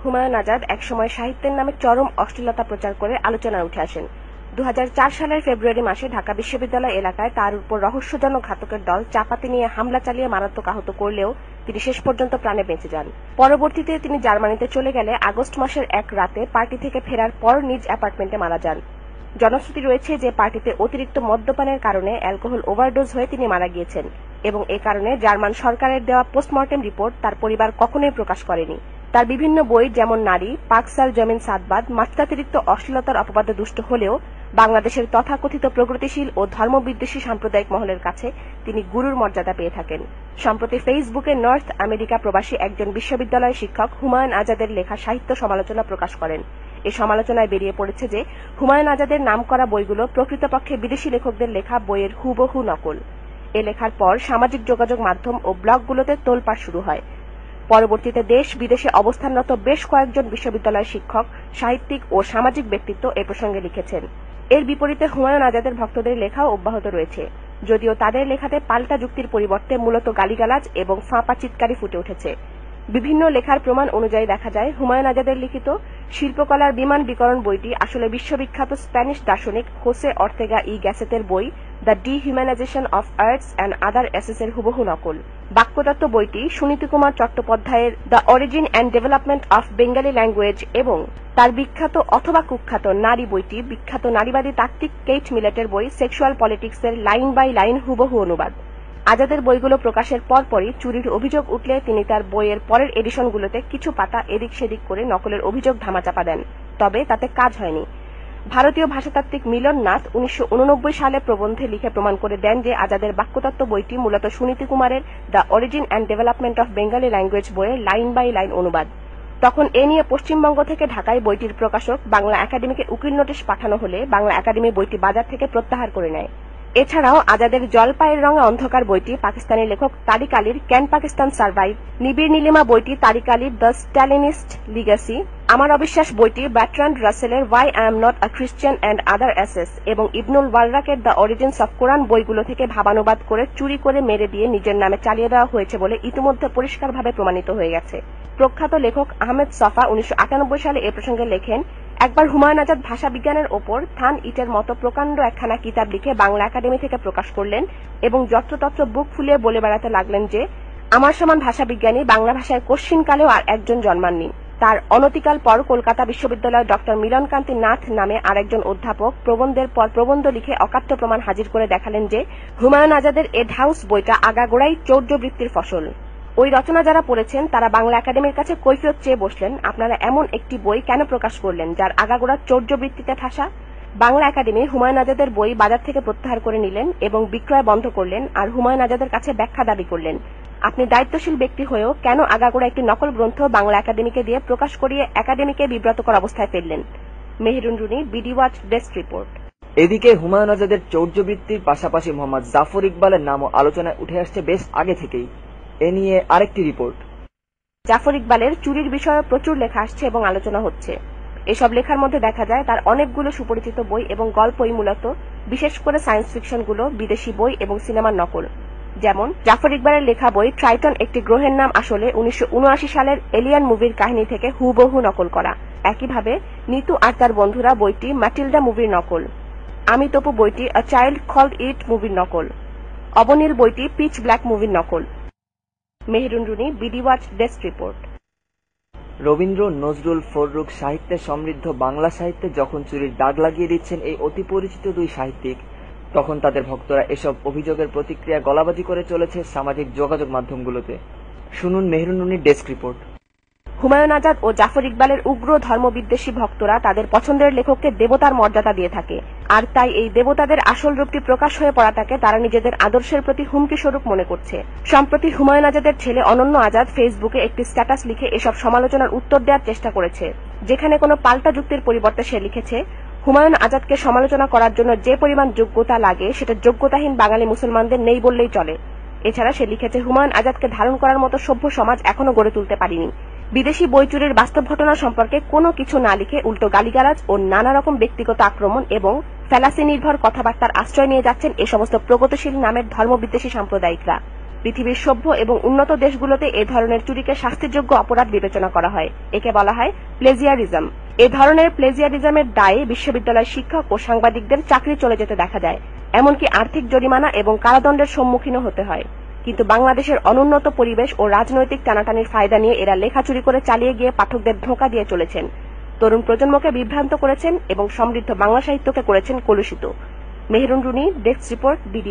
হুমায়ুন আজাদ একসময় সাহিত্যের নামে চরম অশ্লীলতা প্রচার করে আলোচনায় উঠে আসেন। 2004 সালের ফেব্রুয়ারি মাসে ঢাকা বিশ্ববিদ্যালয় এলাকায় তার উপর রহস্যজনক ঘাতকের দল চাপাতি নিয়ে হামলা চালিয়ে মারাত্মক আহত করলেও তিনি শেষ পর্যন্ত প্রাণে বেঁচে যান। পরবর্তীতে তিনি জার্মানিতে চলে গেলে আগস্ট মাসের এক রাতে পার্টি থেকে ফেরার পর নিজ অ্যাপার্টমেন্টে মারা যান। জনশ্রুতি রয়েছে যে পার্টিতে অতিরিক্ত মদ্যপানের কারণে অ্যালকোহল ওভারডোজ হয়ে তিনি মারা গিয়েছেন এবং এ কারণে জার্মান সরকারের দেওয়া পোস্টমর্টেম রিপোর্ট তার পরিবার কখনোই প্রকাশ করেনি। তার বিভিন্ন বই যেমন নারী, পাকসার জমিন সাদবাদ মাত্রাতিরিক্ত অশ্লীলতার অপবাদে দুষ্ট হলেও বাংলাদেশের তথাকথিত প্রগতিশীল ও ধর্মবিদ্বেষী সাম্প্রদায়িক মহলের কাছে তিনি গুরুর মর্যাদা পেয়ে থাকেন। সম্প্রতি ফেসবুকে নর্থ আমেরিকা প্রবাসী একজন বিশ্ববিদ্যালয় শিক্ষক হুমায়ুন আজাদের লেখা সাহিত্য সমালোচনা প্রকাশ করেন। এই সমালোচনায় বেরিয়ে পড়েছে যে হুমায়ুন আজাদের নামকরা বইগুলো প্রকৃতপক্ষে বিদেশি লেখকদের লেখা বইয়ের হুবহু নকল। এ লেখার পর সামাজিক যোগাযোগ মাধ্যম ও ব্লগগুলোতে তোলপাড় শুরু হয়। পরবর্তীতে দেশ বিদেশে অবস্থানরত বেশ কয়েকজন বিশ্ববিদ্যালয় শিক্ষক, সাহিত্যিক ও সামাজিক ব্যক্তিত্ব এ প্রসঙ্গে লিখেছেন। এর বিপরীতে হুমায়ুন আজাদের ভক্তদের লেখাও অব্যাহত রয়েছে, যদিও তাদের লেখাতে পাল্টা যুক্তির পরিবর্তে মূলত গালিগালাজ এবং ফাঁপা চিৎকারই ফুটে উঠেছে। বিভিন্ন লেখার প্রমাণ অনুযায়ী দেখা যায় হুমায়ুন আজাদের লিখিত শিল্পকলার বিমান বিকরণ বইটি আসলে বিশ্ববিখ্যাত স্প্যানিশ দার্শনিক হোসে অর্তেগা ই গ্যাসেতের বই the dehumanisation of arts and other অ্যাসেসের হুবহু নকল। বাক্যতত্ত্ব বইটি সুনীতি কুমার চট্টোপাধ্যায়ের the origin and development of Bengali language এবং তার বিখ্যাত অথবা কুখ্যাত নারী বইটি বিখ্যাত নারীবাদী তাত্ত্বিক কেইট মিলেটের বই সেক্সুয়াল পলিটিক্সের লাইন বাই লাইন হুবহু অনুবাদ। আজাদের বইগুলো প্রকাশের পরপরই চুরির অভিযোগ উঠলে তিনি তার বইয়ের পরের এডিশনগুলোতে কিছু পাতা এদিক সেদিক করে নকলের অভিযোগ ধামাচাপা দেন, তবে তাতে কাজ হয়নি। ভারতীয় ভাষাতাত্ত্বিক মিলন নাথ 1989 সালে প্রবন্ধে লিখে প্রমাণ করে দেন যে আজাদের বাক্যতত্ত্ব বইটি মূলত সুনীতি কুমারের the origin and development of Bengali language বইয়ের লাইন বাই লাইন অনুবাদ। তখন এ নিয়ে পশ্চিমবঙ্গ থেকে ঢাকায় বইটির প্রকাশক বাংলা একাডেমিকে উকিল নোটিশ পাঠানো হলে বাংলা একাডেমি বইটি বাজার থেকে প্রত্যাহার করে নেয়। এছাড়াও আজাদের জলপাইয়ের রঙে অন্ধকার বইটি পাকিস্তানি লেখক তারিক আলীর ক্যান পাকিস্তান সার্ভাইভ, নিবিড় নীলিমা বইটি তারিক আলীর দ্য স্ট্যালিনিস্ট লিগ্যাসি, আমার অবিশ্বাস বইটি ব্যাট্রান্ড রাসেলের why I am not a Christian and other essays এবং ইবনুল ওয়াররাকের দ্য অরিজিনস অফ কোরআন বইগুলো থেকে ভাবানুবাদ করে চুরি করে মেরে দিয়ে নিজের নামে চালিয়ে দেওয়া হয়েছে বলে ইতিমধ্যে পরিষ্কারভাবে প্রমাণিত হয়ে গেছে। প্রখ্যাত লেখক আহমেদ সফা 1998 সালে এ প্রসঙ্গে লেখেন, একবার হুমায়ুন আজাদ ভাষা বিজ্ঞানের ওপর থান ইটের মতো প্রকাণ্ড একখানা কিতাব লিখে বাংলা একাডেমি থেকে প্রকাশ করলেন এবং যত্রতত্র বুক ফুলিয়ে বলে বেড়াতে লাগলেন যে আমার সমান ভাষা বিজ্ঞানী বাংলা ভাষায় কশ্চিনকালেও আর একজন জন্মাননি। তার অনতিকাল পর কলকাতা বিশ্ববিদ্যালয়ের ডক্টর মিলনকান্তি নাথ নামে আরেকজন অধ্যাপক প্রবন্ধের পর প্রবন্ধ লিখে অকাট্য প্রমাণ হাজির করে দেখালেন যে হুমায়ুন আজাদের এড হাউস বইটা আগাগোড়াই চৌর্যবৃত্তির ফসল। ওই রচনা যারা পড়েছেন তারা বাংলা একাডেমির কাছে কৈফিয়ত চেয়ে বসলেন, আপনারা এমন একটি বই কেন প্রকাশ করলেন যার আগাগোড়া চৌর্যবৃত্তিতে ঠাসা। বাংলা একাডেমি হুমায়ুন আজাদের বই বাজার থেকে প্রত্যাহার করে নিলেন এবং বিক্রয় বন্ধ করলেন আর হুমায়ুন আজাদের কাছে ব্যাখ্যা দাবি করলেন। আপনি দায়িত্বশীল ব্যক্তি হয়েও কেন আগাগোড়া একটি নকল গ্রন্থ বাংলা একাডেমিকে দিয়ে প্রকাশ করিয়ে একাডেমিকে বিব্রতকর অবস্থায় ফেললেন? Meherun Runi, BD watch, desk report. এদিকে হুমায়ুন আজাদের চৌর্যবৃত্তির পাশাপাশি মোহাম্মদ জাফর ইকবালের নামও আলোচনায় উঠে আসছে বেশ আগে থেকেই। এ নিয়ে আরেকটি রিপোর্ট। জাফর ইকবালের চুরির বিষয়ে প্রচুর লেখা আসছে এবং আলোচনা হচ্ছে। এসব লেখার মধ্যে দেখা যায় তার অনেকগুলো সুপরিচিত বই এবং গল্পই মূলত, বিশেষ করে সায়েন্স ফিকশনগুলো, বিদেশি বই এবং সিনেমার নকল। যেমন জাফর ইকবালের লেখা বই ট্রাইটন একটি গ্রহের নাম আসলে 1979 সালের এলিয়ান মুভির কাহিনী থেকে হুবহু নকল করা। একইভাবে নিতু আর তার বন্ধুরা বইটি ম্যাটিল্ডা মুভির নকল। আমি তপু বইটি আ চাইল্ড কল্ড ইট মুভির নকল। অবনীর বইটি পিচ ব্ল্যাক মুভির নকল। Meherun Runi, BD watch, desk report. Rabindra, Nazrul, Farrukh সাহিত্যে সমৃদ্ধ বাংলা সাহিত্যে যখন চুরির দাগ লাগিয়ে দিচ্ছেন এই অতি পরিচিত দুই সাহিত্যিক, তখন তাদের ভক্তরা এসব অভিযোগের প্রতিক্রিয়া গলাবাজি করে চলেছে সামাজিক যোগাযোগ মাধ্যমগুলোতে। শুনুন মেহেরুন রুনির ডেস্ক রিপোর্ট। হুমায়ুন আজাদ ও জাফর ইকবালের উগ্র ধর্মবিদ্বেষী ভক্তরা তাদের পছন্দের লেখককে দেবতার মর্যাদা দিয়ে থাকে, আর তাই এই দেবতাদের আসল রূপটি প্রকাশ হয়ে পড়াটাকে তারা নিজেদের আদর্শের প্রতি হুমকি স্বরূপ মনে করছে। সম্প্রতি হুমায়ুন আজাদের ছেলে অনন্য আজাদ ফেসবুকে একটি স্ট্যাটাস লিখে এসব সমালোচনার উত্তর দেওয়ার চেষ্টা করেছে, যেখানে কোনো পাল্টা যুক্তির পরিবর্তে সে লিখেছে, হুমায়ুন আজাদকে সমালোচনা করার জন্য যে পরিমাণ যোগ্যতা লাগে সেটা যোগ্যতাহীন বাঙালি মুসলমানদের নেই বললেই চলে। এছাড়া সে লিখেছে, হুমায়ুন আজাদকে ধারণ করার মতো সভ্য সমাজ এখনো গড়ে তুলতে পারিনি। বিদেশি বই চুরির বাস্তব ঘটনা সম্পর্কে কোনো কিছু না লিখে উল্টো গালিগালাজ ও নানা রকম ব্যক্তিগত আক্রমণ এবং ফ্যালাসি নির্ভর কথাবার্তার আশ্রয় নিয়ে যাচ্ছেন এ সমস্ত প্রগতিশীল নামের ধর্মবিদ্বেষী সাম্প্রদায়িকরা। পৃথিবীর সভ্য এবং উন্নত দেশগুলোতে এ ধরনের চুরিকে শাস্তিযোগ্য অপরাধ বিবেচনা করা হয়। একে বলা হয় প্লেজিয়ারিজম। এ ধরনের প্লেজিয়ারিজমের দায়ে বিশ্ববিদ্যালয় শিক্ষক ও সাংবাদিকদের চাকরি চলে যেতে দেখা যায়, এমনকি আর্থিক জরিমানা এবং কারাদণ্ডের সম্মুখীনও হতে হয়। কিন্তু বাংলাদেশের অনুন্নত পরিবেশ ও রাজনৈতিক টানাটানির ফায়দা নিয়ে এরা লেখা চুরি করে চালিয়ে গিয়ে পাঠকদের ধোঁকা দিয়ে চলেছেন, তরুণ প্রজন্মকে বিভ্রান্ত করেছেন এবং সমৃদ্ধ বাংলা সাহিত্যকে করেছেন কলুষিত। Meherun Runi, desk report, BD.